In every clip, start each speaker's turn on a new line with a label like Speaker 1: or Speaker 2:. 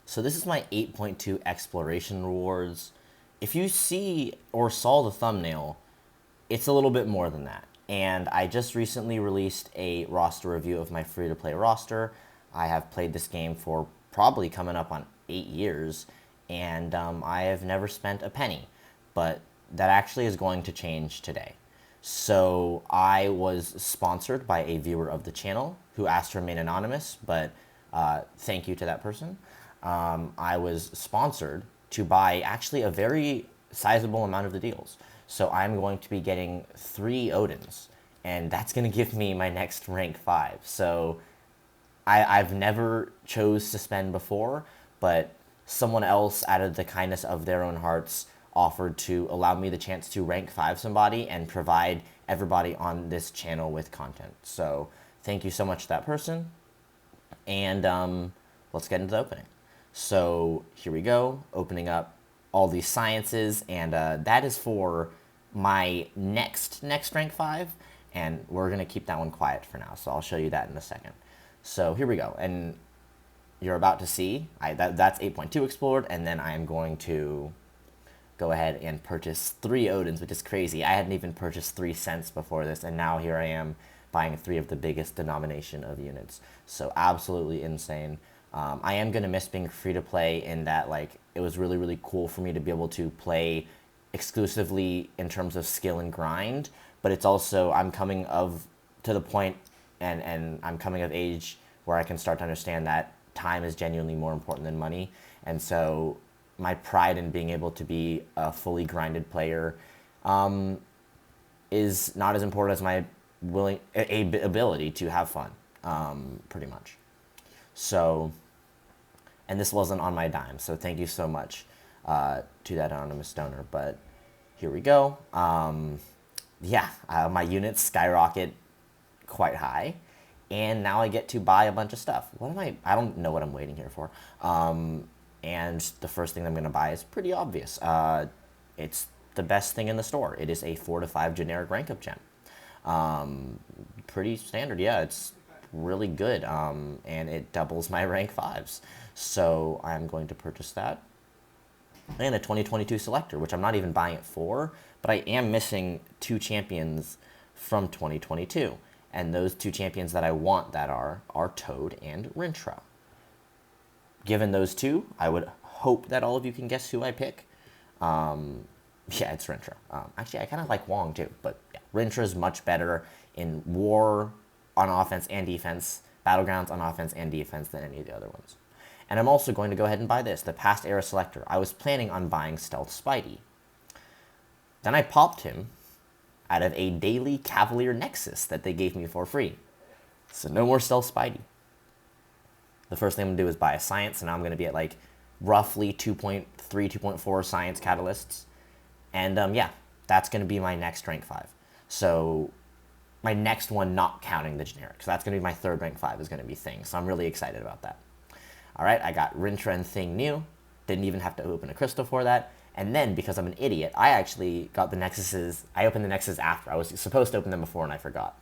Speaker 1: So this is my 8.2 exploration rewards. If you see or saw the thumbnail, it's a little bit more than that. And I just recently released a roster review of my free-to-play roster. I have played this game for probably coming up on 8 years, and I have never spent a penny. But that actually is going to change today. So I was sponsored by a viewer of the channel who asked to remain anonymous, but thank you to that person. I was sponsored to buy actually a very sizable amount of the deals. So I'm going to be getting 3 Odins, and that's going to give me my next rank 5. So I've never chose to spend before, but someone else, out of the kindness of their own hearts, offered to allow me the chance to rank 5 somebody and provide everybody on this channel with content. So thank you so much to that person, and let's get into the opening. So here we go, opening up all these sciences, and that is for my next rank 5, and we're going to keep that one quiet for now, so I'll show you that in a second. So here we go, and you're about to see, that's 8.2 explored, and then I'm going to go ahead and purchase 3 Odins, which is crazy. I hadn't even purchased 3 cents before this, and now here I am buying 3 of the biggest denomination of units. So absolutely insane. I am going to miss being free to play in that, like, it was really, really cool for me to be able to play exclusively in terms of skill and grind, but it's also, I'm coming to the point, and I'm coming of age where I can start to understand that time is genuinely more important than money. And so my pride in being able to be a fully grinded player is not as important as my ability to have fun, pretty much. So, and this wasn't on my dime, so thank you so much to that anonymous donor. But here we go. Yeah, my units skyrocket quite high, and now I get to buy a bunch of stuff. I don't know what I'm waiting here for. And the first thing I'm going to buy is pretty obvious. It's the best thing in the store. It is a 4 to 5 generic rank up gem. Pretty standard, yeah, it's really good, and it doubles my rank 5s. So I'm going to purchase that. And a 2022 selector, which I'm not even buying it for, but I am missing 2 champions from 2022. And those 2 champions that I want that are Toad and Rintra. Given those 2, I would hope that all of you can guess who I pick. Yeah, it's Rintra. Actually, I kind of like Wong too, but yeah, Rintra is much better in War on offense and defense, Battlegrounds on offense and defense than any of the other ones. And I'm also going to go ahead and buy this, the Past Era Selector. I was planning on buying Stealth Spidey. Then I popped him out of a daily Cavalier Nexus that they gave me for free. So no more Stealth Spidey. The first thing I'm going to do is buy a Science, and now I'm going to be at like roughly 2.3, 2.4 Science Catalysts. And yeah, that's going to be my next rank 5. So my next one, not counting the generic. So that's going to be my 3rd rank 5 is going to be Thing. So I'm really excited about that. All right, I got Rintra and Thing new. Didn't even have to open a crystal for that. And then, because I'm an idiot, I actually got the Nexuses. I opened the Nexuses after. I was supposed to open them before, and I forgot.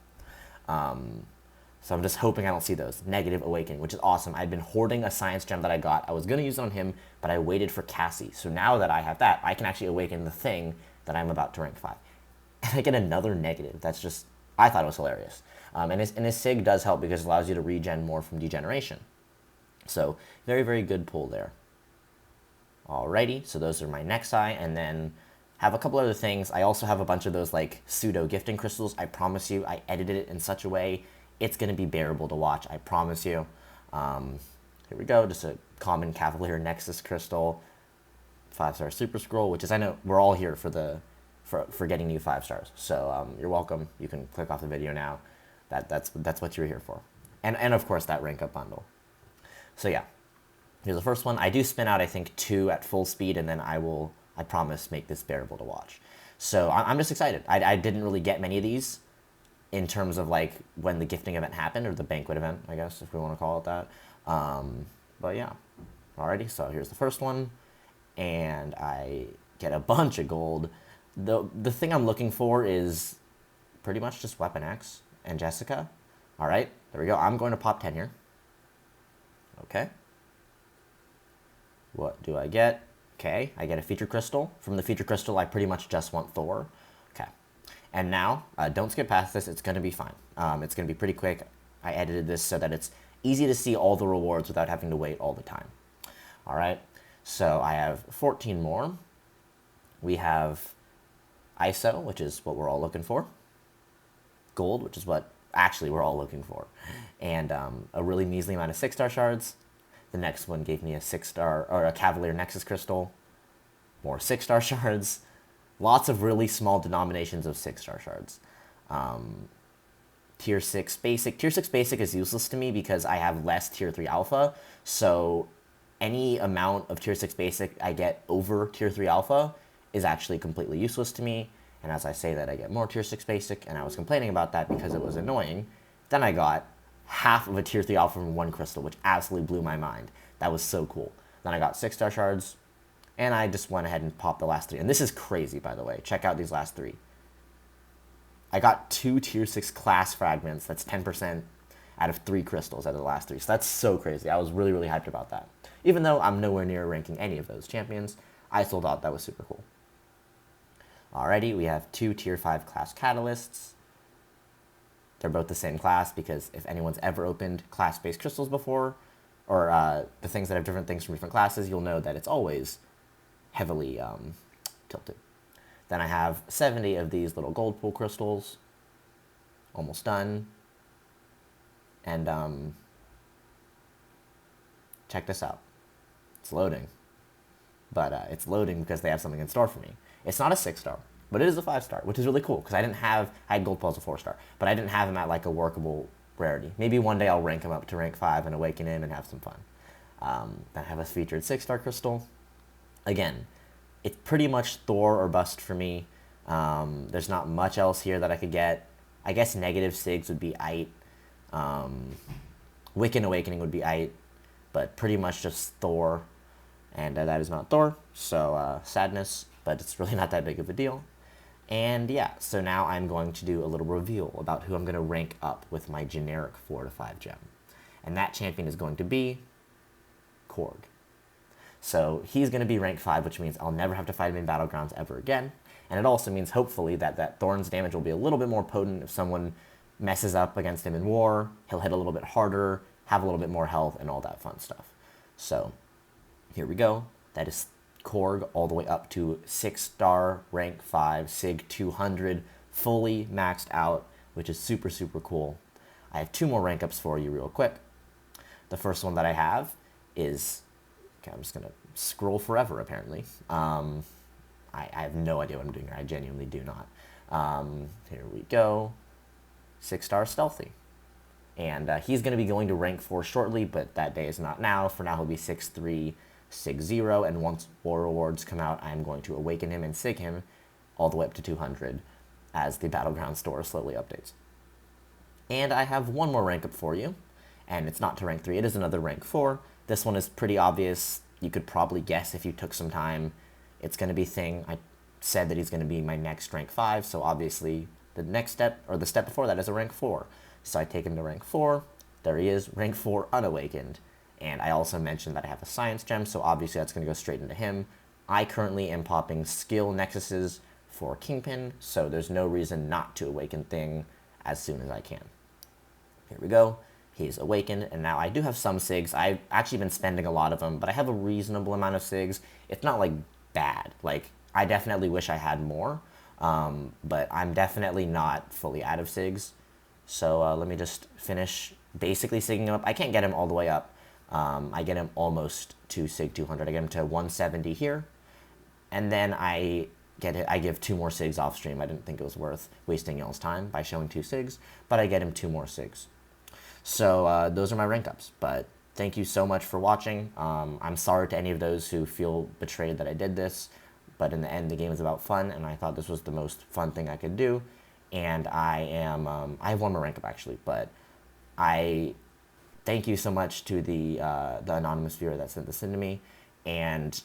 Speaker 1: So I'm just hoping I don't see those. Negative Awakening, which is awesome. I've been hoarding a Science Gem that I got. I was going to use it on him, but I waited for Cassie. So now that I have that, I can actually awaken the Thing that I'm about to rank 5. And I get another negative. That's just, I thought it was hilarious. And his Sig does help because it allows you to regen more from degeneration. So very, very good pull there. Alrighty, so those are my Nexi, and then have a couple other things. I also have a bunch of those like pseudo gifting crystals. I promise you, I edited it in such a way it's going to be bearable to watch. I promise you. Here we go, just a common Cavalier Nexus crystal, 5-star Super Scroll, which is, I know we're all here for getting new 5 stars. So you're welcome. You can click off the video now. That's what you're here for. And of course that rank up bundle. So yeah, here's the first one. I do spin out, I think, 2 at full speed, and then I promise, make this bearable to watch. So I'm just excited. I didn't really get many of these in terms of like when the gifting event happened, or the banquet event, I guess, if we want to call it that. But yeah, alrighty, so here's the first one, and I get a bunch of gold. The thing I'm looking for is pretty much just Weapon X and Jessica. Alright, there we go. I'm going to pop 10 here. Okay. What do I get? Okay, I get a feature crystal. From the feature crystal, I pretty much just want Thor. Okay, and now, don't skip past this. It's going to be fine. It's going to be pretty quick. I edited this so that it's easy to see all the rewards without having to wait all the time. All right, so I have 14 more. We have ISO, which is what we're all looking for. Gold, which is what actually we're all looking for. And a really measly amount of 6-star shards. The next one gave me a 6-star, or a Cavalier Nexus Crystal. More 6-star shards. Lots of really small denominations of 6-star shards. Tier 6 Basic. Tier 6 Basic is useless to me because I have less Tier 3 Alpha. So any amount of Tier 6 Basic I get over Tier 3 Alpha is actually completely useless to me. And as I say that, I get more Tier 6 Basic, and I was complaining about that because it was annoying. Then I got half of a Tier 3 Alpha from one crystal, which absolutely blew my mind. That was so cool. Then I got 6-star shards, and I just went ahead and popped the last 3. And this is crazy, by the way. Check out these last 3. I got 2 Tier 6 class fragments. That's 10% out of 3 crystals out of the last 3. So that's so crazy. I was really, really hyped about that. Even though I'm nowhere near ranking any of those champions, I still thought that was super cool. Alrighty, we have 2 Tier 5 class catalysts. They're both the same class because if anyone's ever opened class-based crystals before, or the things that have different things from different classes, you'll know that it's always heavily tilted. Then I have 70 of these little gold pool crystals. Almost done. And check this out. It's loading. But it's loading because they have something in store for me. It's not a 6-star, but it is a 5-star, which is really cool because I had gold balls a 4-star, but I didn't have him at like a workable rarity. Maybe one day I'll rank him up to rank 5 and awaken him and have some fun. Then I have a featured 6-star crystal. Again, it's pretty much Thor or bust for me. There's not much else here that I could get. I guess negative Sigs would be Ite. Wiccan Awakening would be Ite, but pretty much just Thor. And that is not Thor, so sadness, but it's really not that big of a deal. And yeah, so now I'm going to do a little reveal about who I'm going to rank up with my generic 4 to 5 gem. And that champion is going to be Korg. So he's going to be rank 5, which means I'll never have to fight him in Battlegrounds ever again. And it also means, hopefully, that Thorn's damage will be a little bit more potent if someone messes up against him in war. He'll hit a little bit harder, have a little bit more health, and all that fun stuff. So here we go. That is Korg all the way up to 6-star, rank 5, Sig 200, fully maxed out, which is super, super cool. I have 2 more rank ups for you real quick. The first one that I have is, okay, I'm just going to scroll forever, apparently. I have no idea what I'm doing here. I genuinely do not. Here we go. 6-star Stealthy. And he's going to be going to rank 4 shortly, but that day is not now. For now, he'll be 6-3, Sig 0, and once War Rewards come out, I'm going to awaken him and Sig him all the way up to 200 as the Battleground store slowly updates. And I have one more rank up for you, and it's not to rank 3, it is another rank 4. This one is pretty obvious. You could probably guess if you took some time. It's going to be Thing. I said that he's going to be my next rank 5, so obviously the next step, or the step before that, is a rank 4. So I take him to rank 4. There he is, rank 4 unawakened. And I also mentioned that I have a science gem, so obviously that's going to go straight into him. I currently am popping skill nexuses for Kingpin, so there's no reason not to awaken Thing as soon as I can. Here we go. He's awakened, and now I do have some SIGs. I've actually been spending a lot of them, but I have a reasonable amount of SIGs. It's not, like, bad. Like, I definitely wish I had more, but I'm definitely not fully out of SIGs. So let me just finish basically SIGing him up. I can't get him all the way up. I get him almost to Sig 200. I get him to 170 here, and then I give 2 more SIGs off stream. I didn't think it was worth wasting y'all's time by showing 2 SIGs, but I get him 2 more SIGs. So those are my rank ups, but thank you so much for watching. I'm sorry to any of those who feel betrayed that I did this, but in the end, the game is about fun, and I thought this was the most fun thing I could do. And I have one more rank up actually, but I thank you so much to the anonymous viewer that sent this in to me, and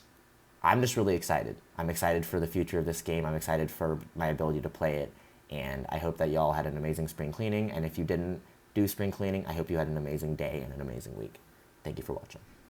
Speaker 1: I'm just really excited. I'm excited for the future of this game. I'm excited for my ability to play it, and I hope that y'all had an amazing spring cleaning, and if you didn't do spring cleaning, I hope you had an amazing day and an amazing week. Thank you for watching.